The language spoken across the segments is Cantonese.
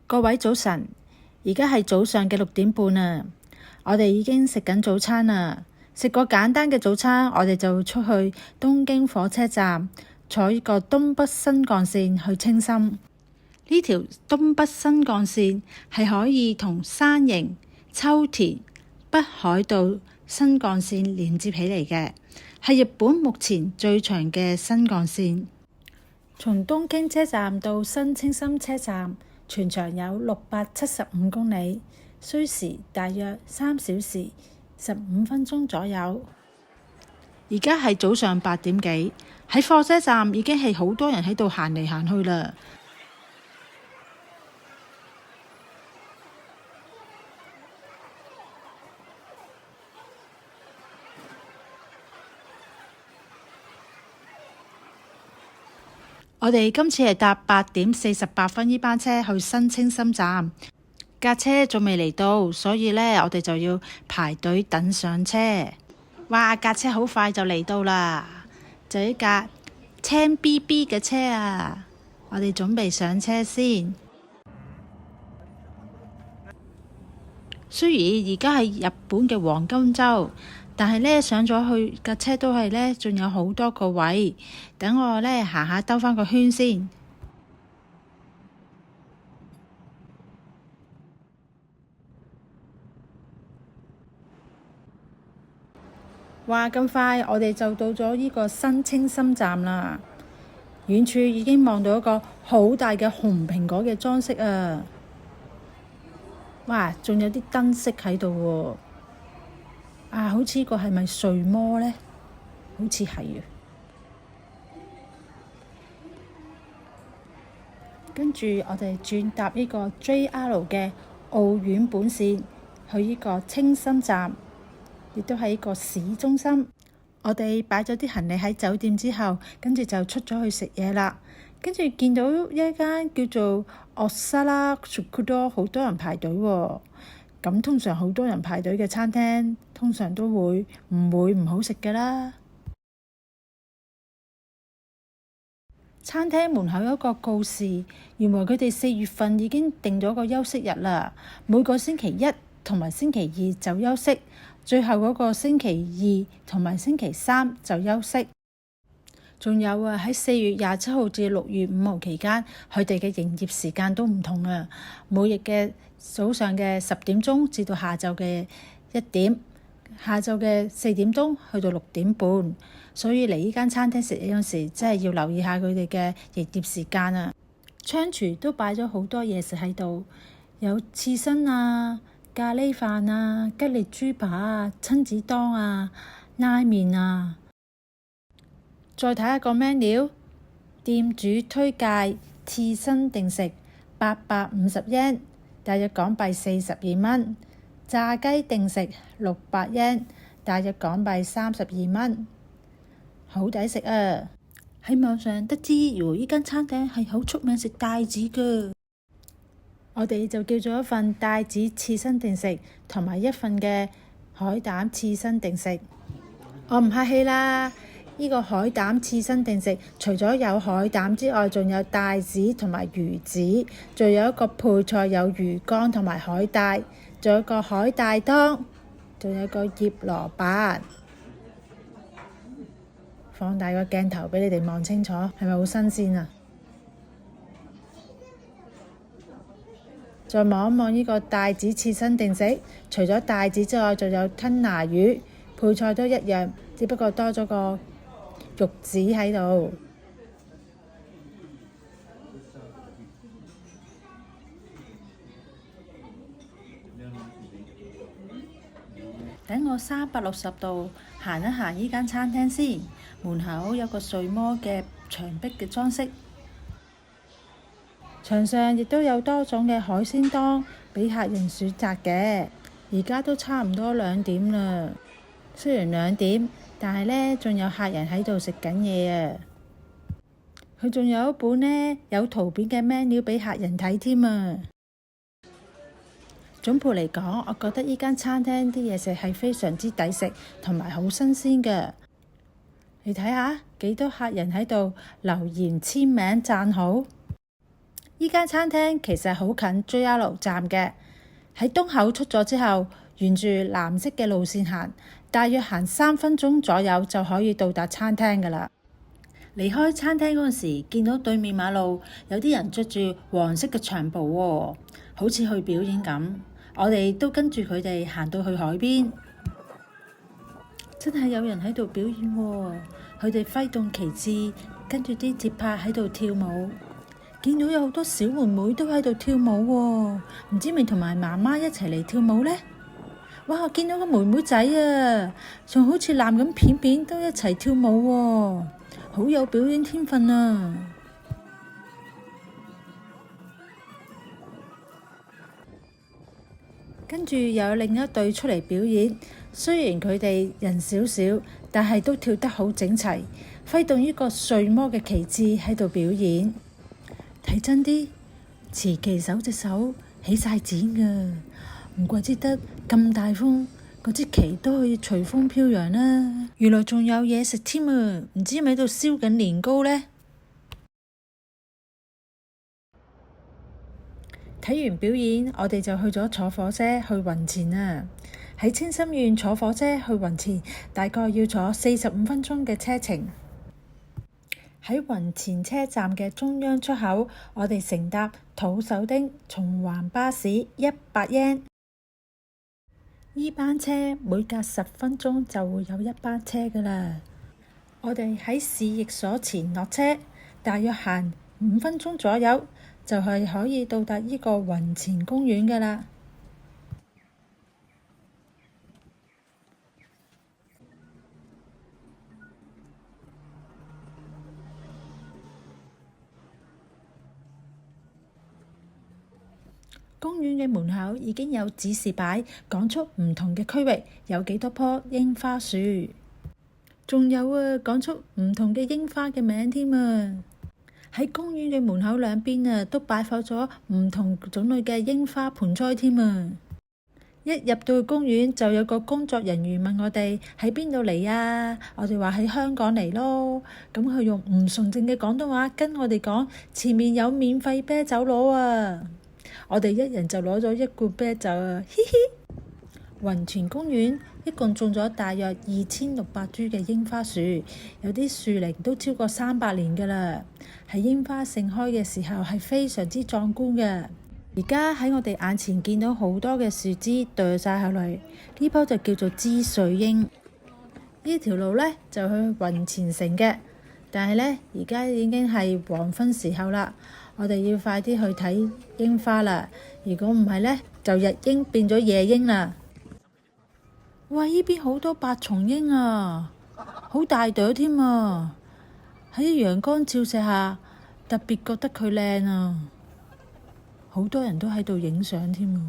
各位早晨，而家係早上嘅6點半啊！我哋已經食緊早餐啦，食個簡單嘅早餐，我哋就出去東京火車站坐呢個東北新幹線去青森。呢條東北新幹線係可以同山形、秋田、北海道新幹線連接起嚟嘅，係日本目前最長嘅新幹線。從東京車站到新青森車站，全長有675公里，需時大約3小時15分鐘左右。而家係早上8點幾，喺火車站已經係好多人喺度行嚟行去啦。我哋今次係搭8點48分呢班車去新青森站，架車仲未嚟到，所以呢，我哋就要排隊等上車。哇！架車好快就嚟到啦，就一架青 BB 嘅車啊！我哋準備上車先。雖然而家係日本嘅黃金週，但係呢，上咗去架車都係呢，仲有好多個位。等我呢，行下兜返個圈先。哇！咁快我哋就到咗呢個新青森站啦。遠處已經望到一個好大嘅紅蘋果嘅裝飾啊！哇！仲有啲燈飾喺度喎。啊，好似個係咪睡魔呢？好似係啊。跟住我哋轉搭呢個 JR 嘅奧院本線去呢個青森站，亦都係呢個市中心。我哋擺咗啲行李喺酒店之後，跟住就出咗去食嘢啦。跟住見到一間叫做Ossara Sukuro，好多人排隊喎。咁通常好多人排隊嘅餐廳，通常都唔會唔好食㗎啦。餐廳門口有一個告示，原來佢哋4月份已經定咗個休息日啦。每個星期一同埋星期二就休息，最後嗰個星期2同埋星期3就休息。仲有啊，喺4月27號至6月5號期間，佢哋嘅營業時間都唔同啊。每日嘅早上嘅10點鐘至到下晝嘅1點，下晝嘅4點鐘去到6點半。所以嚟呢間餐廳食嘢嗰時，真係要留意下佢哋嘅營業時間啊。窗廚都擺咗好多嘢食喺度，有刺身啊、咖喱飯啊、吉列豬扒啊、親子丼啊、拉麵啊。再睇下個 menu， 店主推介刺身定食850 yen， 大約港幣42蚊；炸雞定食600 yen， 大約港幣32蚊。好抵食啊！喺網上得知，原來呢間餐廳係好出名食帶子㗎。我哋就叫咗一份帶子刺身定食，同埋一份嘅海膽刺身定食。我唔客氣啦，呢個海膽刺身定食，除咗有海膽之外，仲有帶子同埋魚子，仲有一個配菜有魚乾同埋海帶，仲有個海帶湯，仲有個醃蘿蔔。放大個鏡頭俾你哋望清楚，係咪好新鮮啊？再望一望呢個帶子刺身定食，除咗帶子之外，仲有吞拿魚，配菜都一樣，只不過多咗個肉子喺度。等我360度行一行呢間餐廳先。門口有個睡魔嘅牆壁嘅裝飾，牆上亦都有多種嘅海鮮檔俾客人選擇嘅。而家都差唔多2點啦，雖然2點，但係呢仲有客人喺度食緊嘢啊。佢仲有一本呢有圖片嘅 menu 俾客人睇添啊。總括嚟講，我覺得呢間餐廳啲嘢食係非常之抵食，同埋好新鮮嘅。你睇下幾多客人喺度留言簽名讚好。依間餐廳其實好近 JR 站嘅，喺東口出咗之後，沿住藍色嘅路線行，大約行3分鐘左右就可以到達餐廳㗎喇。離開餐廳嗰陣時，見到對面馬路有啲人着住黃色嘅長袍喎，好似去表演咁。我哋都跟住佢哋行到去海邊，真係有人喺度表演喎。佢哋揮動旗幟，跟住啲節拍喺度跳舞。見到有好多小妹妹都喺度跳舞喎，唔知咪同埋媽媽一齊嚟跳舞呢？哇！見到個妹妹仔啊，仲好似男咁片片都一齊跳舞喎，好有表演天分啊！跟住又有另一隊出嚟表演，雖然佢哋人少少，但係都跳得好整齊，揮動呢個睡魔嘅旗幟喺度表演。睇真啲，持旗手隻手起晒剪㗎，唔怪之得咁大風，嗰支旗都可以隨風飄揚啦。原來仲有嘢食添啊！唔知咪喺度燒緊年糕呢？睇完表演，我哋就去咗坐火車去雲前啊！喺清心苑坐火車去雲前，大概要坐45分鐘嘅車程。喺雲前車站嘅中央出口，我哋乘搭土手町循環巴士100 yen。依班車每隔10分鐘就會有一班車㗎喇。我哋喺市役所前落車，大約行5分鐘左右，就係可以到達呢個雲前公園㗎喇。公園嘅門口已經有指示牌，講出唔同嘅區域有幾多棵櫻花樹，仲有啊，講出唔同嘅櫻花嘅名添啊！喺公園嘅門口兩邊啊，都擺放咗唔同種類嘅櫻花盆栽添啊！一入到去公園，就有個工作人員問我哋喺邊度嚟啊？我哋話喺香港嚟咯。咁佢用唔純正嘅廣東話跟我哋講，前面有免費啤酒攞啊！我哋一人就攞咗1罐啤酒啊！嘻嘻。雲前公園一共種咗大約2600株嘅櫻花樹，有啲樹齡都超過300年㗎喇。喺櫻花盛開嘅時候係非常之壯觀嘅。而家喺我哋眼前見到好多嘅樹枝墮晒下嚟，呢棵就叫做枝穗櫻。呢條路呢就去雲前城嘅，但係呢而家已經係黃昏時候啦，我哋要快啲去睇櫻花啦。如果唔係呢，就日櫻變咗夜櫻啦。哇！呢邊好多白松櫻啊，好大朵添啊！喺陽光照射下，特別覺得佢靚啊！好多人都喺度影相添啊！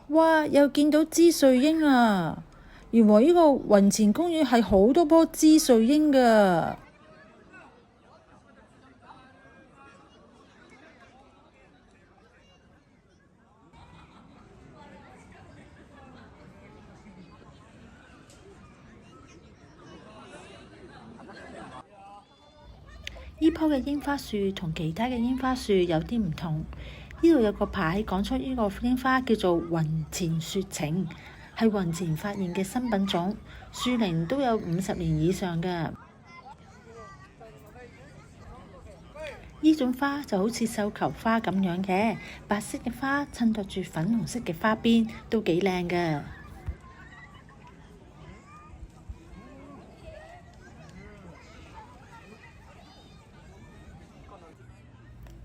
哇！又見到枝穗櫻啊！原來呢個雲前公園係好多棵枝穗櫻㗎。呢棵嘅櫻花樹同其他嘅櫻花樹有啲唔同，呢度有個牌講出呢個櫻花叫做雲前雪晴，係雲前發現嘅新品種，樹齡都有50年以上㗎。呢種花就好似繡球花咁樣嘅，白色嘅花襯托住粉紅色嘅花邊，都幾靚㗎。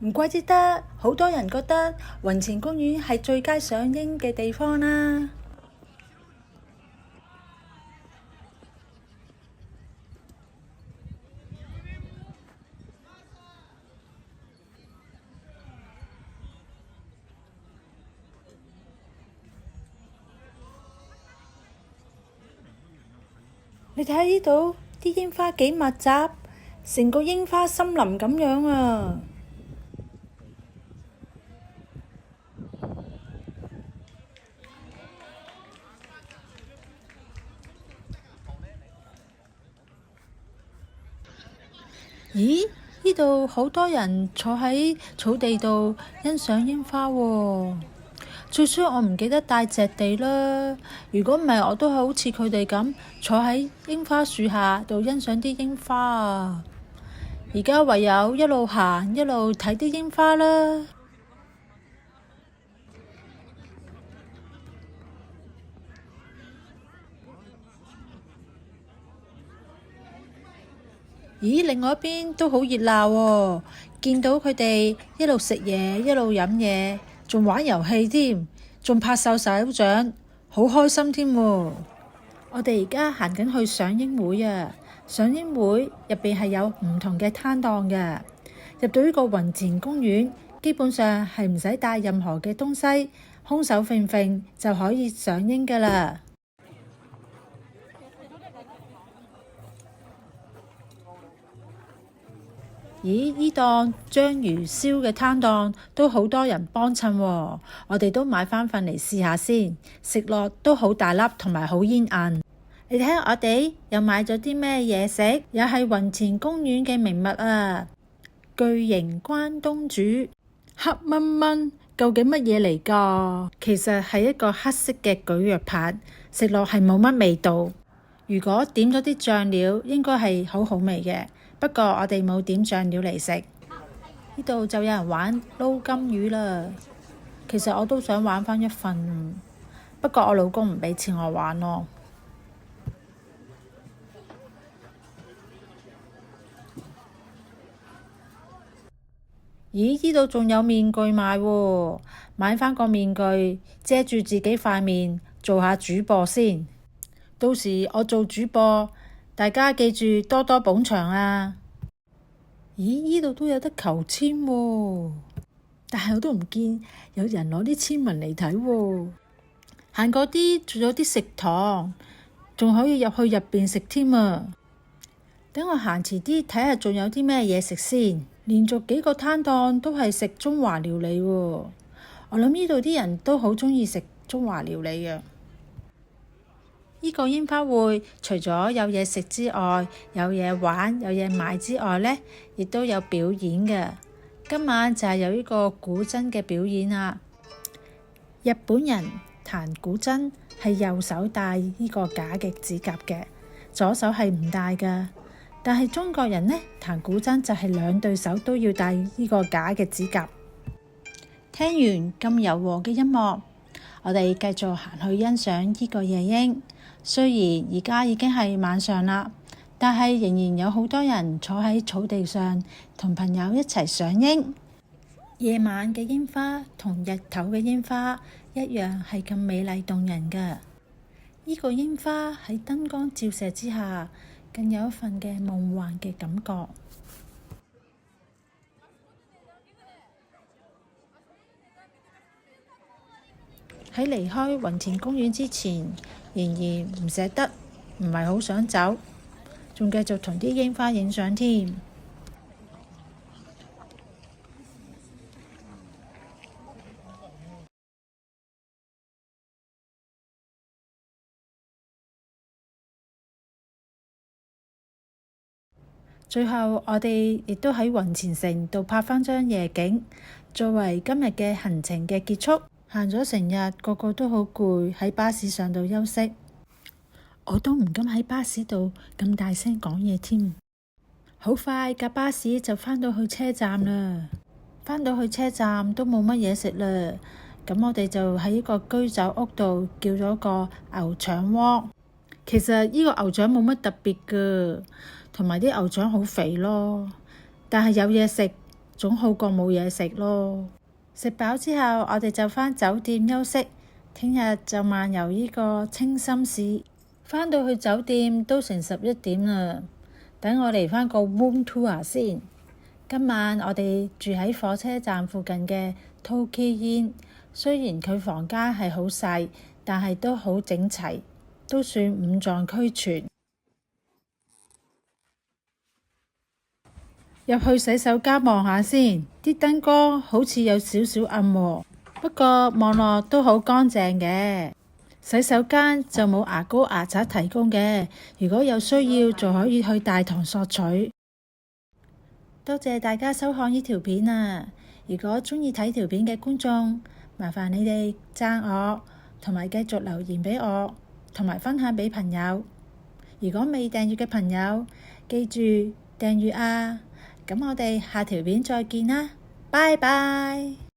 唔怪之得，好多人覺得雲前公園係最佳賞櫻嘅地方啦。你睇下呢度啲櫻花幾密集，成個櫻花森林咁樣啊！咦？呢度好多人坐喺草地度欣賞櫻花喎。最衰我唔記得帶席地啦。如果唔係，我都係好似佢哋咁坐喺櫻花樹下度欣賞啲櫻花啊。而家唯有一路行一路睇啲櫻花啦。咦，另外一邊都好熱鬧喎，見到佢哋一路食嘢，一路飲嘢，仲玩遊戲添，仲拍手掌，好開心添喎。我哋而家行緊去賞櫻會啊！賞櫻會入邊係有唔同嘅攤檔嘅。入到呢個雲前公園，基本上係唔使帶任何嘅東西，空手揈揈就可以賞櫻㗎啦。咦，呢檔章魚燒嘅攤檔都好多人幫襯喎，我哋都買返份嚟試下先，食落都好大粒同埋好煙韌。你睇下我哋又買咗啲咩嘢食，又係雲前公園嘅名物啊！巨型關東煮，黑蚊蚊，究竟乜嘢嚟㗎？其實係一個黑色嘅蒟蒻棒，食落係冇乜味道。如果點咗啲醬料，應該係好好味嘅。不過我哋冇點醬料嚟食。呢度就有人玩撈金魚啦。其實我都想玩返一份，不過我老公唔俾錢我玩咯。咦，呢度仲有面具賣喎，買返個面具遮住自己塊面，做下主播先。到時我做主播，大家記住多多捧場啊！咦，呢度都有得求簽喎，但係我都唔見有人攞啲簽文嚟睇喎。行過啲仲有啲食堂，仲可以入去入邊食添啊！等我行遲啲睇下仲有啲咩嘢食先。連續幾個攤檔都係食中華料理喎，我諗呢度啲人都好鍾意食中華料理嘅。呢個煙花會除咗有嘢食之外，有嘢玩、有嘢買之外呢，亦都有表演嘅。今晚就係有呢個古箏嘅表演啦。日本人彈古箏係右手戴呢個假嘅指甲嘅，左手係唔戴㗎。但係中國人呢，彈古箏就係兩對手都要戴呢個假嘅指甲。聽完咁柔和嘅音樂，我哋繼續行去欣賞呢個夜櫻。雖然而家已經係晚上啦，但係仍然有好多人坐喺草地上同朋友一齊賞櫻。夜晚嘅櫻花同日頭嘅櫻花一樣係咁美麗動人㗎。呢個櫻花喺燈光照射之下，更有一份嘅夢幻嘅感覺。喺離開雲前公園之前，仍然唔捨得，唔係好想走，仲繼續同啲櫻花影相添。最後我哋亦都喺雲前城度拍返張夜景，作為今日嘅行程嘅結束。行咗成日，個個都好攰，喺巴士上度休息。我都唔敢喺巴士度咁大聲講嘢添。好快架巴士就返到去車站啦。返到去車站都冇乜嘢食啦。咁我哋就喺一個居酒屋度叫咗個牛腸鍋。其實呢個牛腸冇乜特別㗎，同埋啲牛腸好肥咯。但係有嘢食總好過冇嘢食咯。食飽之後，我哋就返酒店休息。聽日就漫遊呢個清心寺。返到去酒店都成11點啦。等我嚟返個 room tour 先。今晚我哋住喺火車站附近嘅 Tokyo Inn。雖然佢房間係好細，但係都好整齊，都算五臟俱全。入去洗手間望下先，啲燈光好似有少少暗喎，不過望落都好乾淨嘅。洗手間就冇牙膏牙刷提供嘅，如果有需要就可以去大堂索取。多謝大家收看呢條片啊！如果鍾意睇條片嘅觀眾，麻煩你哋讚我，同埋繼續留言俾我，同埋分享俾朋友。如果未訂閱嘅朋友，記住訂閱啊！咁我哋下條片再見啦，拜拜。